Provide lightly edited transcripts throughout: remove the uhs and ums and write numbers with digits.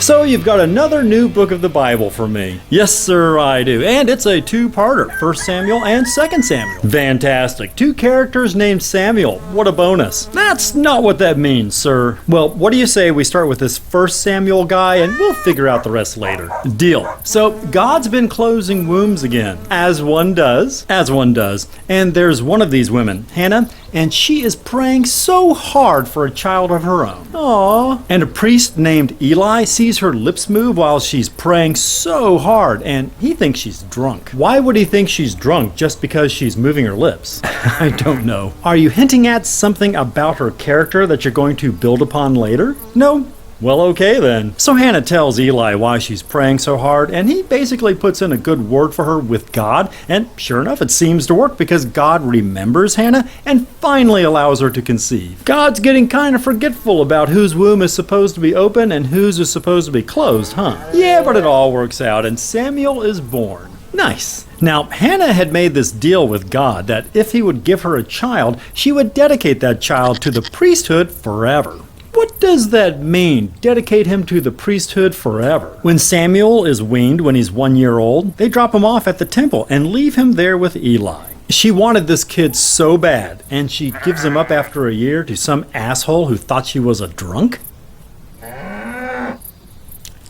So you've got another new book of the Bible for me. Yes, sir, I do. And it's a two-parter, 1 Samuel and 2 Samuel. Fantastic. 2 characters named Samuel. What a bonus. That's not what that means, sir. Well, what do you say we start with this 1 Samuel guy and we'll figure out the rest later. Deal. So God's been closing wombs again, as one does. And there's one of these women, Hannah, and she is praying so hard for a child of her own. Aww. And a priest named Eli sees her lips move while she's praying so hard, and he thinks she's drunk. Why would he think she's drunk just because she's moving her lips? I don't know. Are you hinting at something about her character that you're going to build upon later? No? Well, okay then. So Hannah tells Eli why she's praying so hard, and he basically puts in a good word for her with God, and sure enough, it seems to work because God remembers Hannah and finally allows her to conceive. God's getting kind of forgetful about whose womb is supposed to be open and whose is supposed to be closed, huh? Yeah, but it all works out, and Samuel is born. Nice. Now, Hannah had made this deal with God that if he would give her a child, she would dedicate that child to the priesthood forever. What does that mean, dedicate him to the priesthood forever? When Samuel is weaned when he's 1 year old, they drop him off at the temple and leave him there with Eli. She wanted this kid so bad, and she gives him up after a year to some asshole who thought she was a drunk?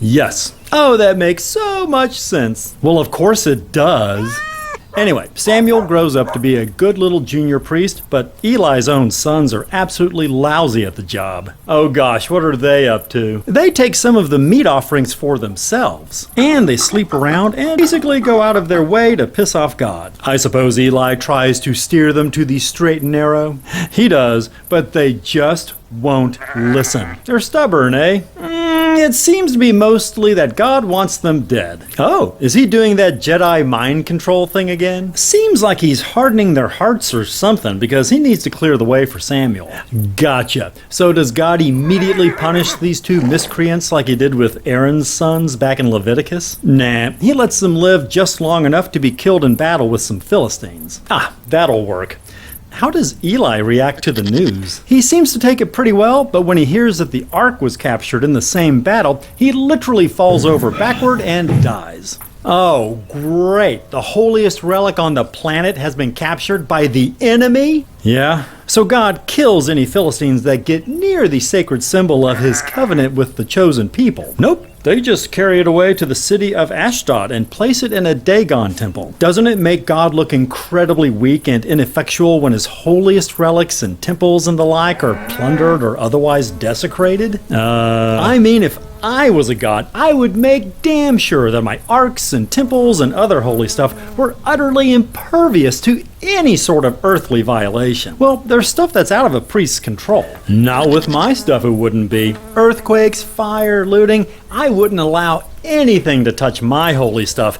Yes. Oh, that makes so much sense. Well, of course it does. Anyway, Samuel grows up to be a good little junior priest, but Eli's own sons are absolutely lousy at the job. Oh gosh, what are they up to? They take some of the meat offerings for themselves, and they sleep around and basically go out of their way to piss off God. I suppose Eli tries to steer them to the straight and narrow. He does, but they just won't listen. They're stubborn, eh? It seems to be mostly that God wants them dead. Oh, is he doing that Jedi mind control thing again? Seems like he's hardening their hearts or something because he needs to clear the way for Samuel. Gotcha. So does God immediately punish these 2 miscreants like he did with Aaron's sons back in Leviticus? Nah, he lets them live just long enough to be killed in battle with some Philistines. That'll work. How does Eli react to the news? He seems to take it pretty well, but when he hears that the ark was captured in the same battle, he literally falls over backward and dies. Oh, great. The holiest relic on the planet has been captured by the enemy? Yeah. So God kills any Philistines that get near the sacred symbol of his covenant with the chosen people. Nope. They just carry it away to the city of Ashdod and place it in a Dagon temple. Doesn't it make God look incredibly weak and ineffectual when his holiest relics and temples and the like are plundered or otherwise desecrated? I mean, if I was a god, I would make damn sure that my arks and temples and other holy stuff were utterly impervious to any sort of earthly violation. Well, there's stuff that's out of a priest's control. Not with my stuff it wouldn't be. Earthquakes, fire, looting, I wouldn't allow anything to touch my holy stuff.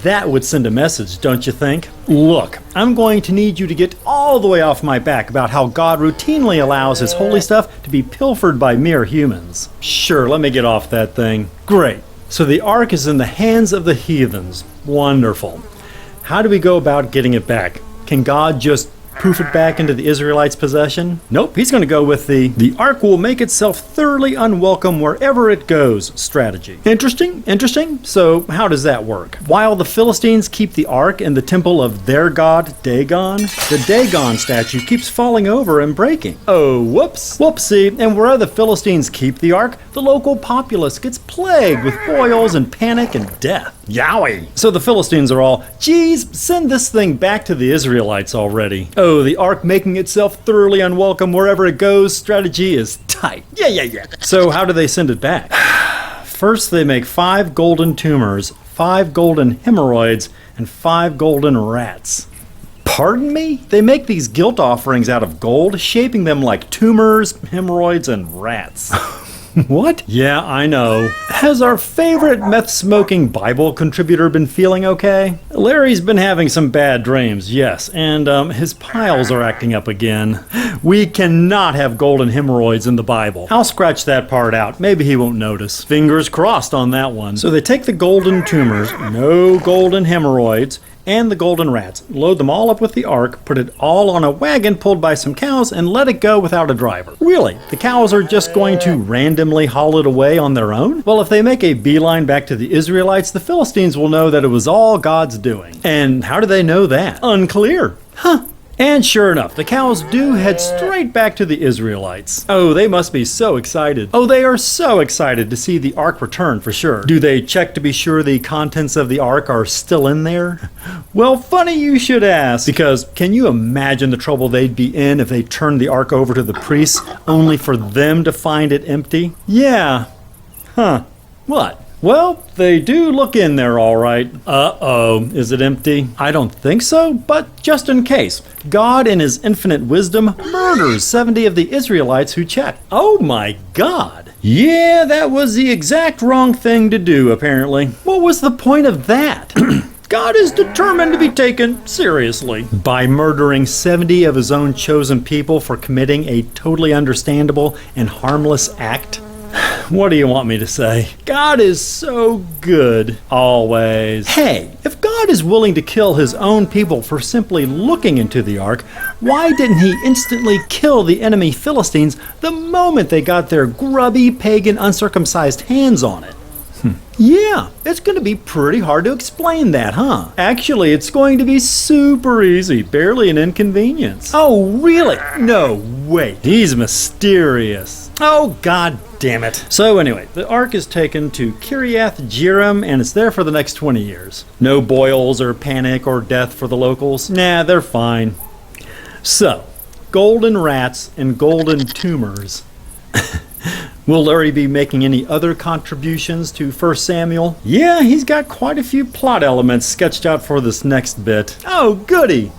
That would send a message, don't you think? Look, I'm going to need you to get all the way off my back about how God routinely allows his holy stuff to be pilfered by mere humans. Sure, let me get off that thing. Great. So the ark is in the hands of the heathens. Wonderful. How do we go about getting it back? Can God just poof it back into the Israelites' possession? Nope, he's going to go with the ark will make itself thoroughly unwelcome wherever it goes strategy. Interesting. So how does that work? While the Philistines keep the ark in the temple of their god Dagon, the Dagon statue keeps falling over and breaking. Oh, whoopsie. And where the Philistines keep the ark, the local populace gets plagued with boils and panic and death. Yowie! So the Philistines are all, geez, send this thing back to the Israelites already. Oh, the ark making itself thoroughly unwelcome wherever it goes strategy is tight. Yeah. So how do they send it back? First, they make 5 golden tumors, 5 golden hemorrhoids, and 5 golden rats. Pardon me? They make these guilt offerings out of gold, shaping them like tumors, hemorrhoids, and rats. What? Yeah, I know. Has our favorite meth-smoking Bible contributor been feeling okay? Larry's been having some bad dreams, yes, and his piles are acting up again. We cannot have golden hemorrhoids in the Bible. I'll scratch that part out. Maybe he won't notice. Fingers crossed on that one. So they take the golden tumors, no golden hemorrhoids, and the golden rats, load them all up with the ark, put it all on a wagon pulled by some cows, and let it go without a driver. Really? The cows are just going to randomly haul it away on their own? Well, if they make a beeline back to the Israelites, the Philistines will know that it was all God's doing. And how do they know that? Unclear. Huh. And sure enough, the cows do head straight back to the Israelites. Oh, they must be so excited. Oh, they are so excited to see the ark return for sure. Do they check to be sure the contents of the ark are still in there? Well, funny you should ask, because can you imagine the trouble they'd be in if they turned the ark over to the priests only for them to find it empty? Yeah. Huh. What? Well, they do look in there all right. Uh-oh, is it empty? I don't think so, but just in case, God in his infinite wisdom murders 70 of the Israelites who checked. Oh my God. Yeah, that was the exact wrong thing to do, apparently. What was the point of that? God is determined to be taken seriously. By murdering 70 of his own chosen people for committing a totally understandable and harmless act? What do you want me to say? God is so good, always. Hey, if God is willing to kill his own people for simply looking into the ark, why didn't he instantly kill the enemy Philistines the moment they got their grubby, pagan, uncircumcised hands on it? Yeah, it's going to be pretty hard to explain that, huh? Actually, it's going to be super easy, barely an inconvenience. Oh, really? No way. He's mysterious. Oh, God damn it. So anyway, the ark is taken to Kiriath Jearim, and it's there for the next 20 years. No boils or panic or death for the locals. Nah, they're fine. So, golden rats and golden tumors. Will Larry be making any other contributions to 1 Samuel? Yeah, he's got quite a few plot elements sketched out for this next bit. Oh, goody!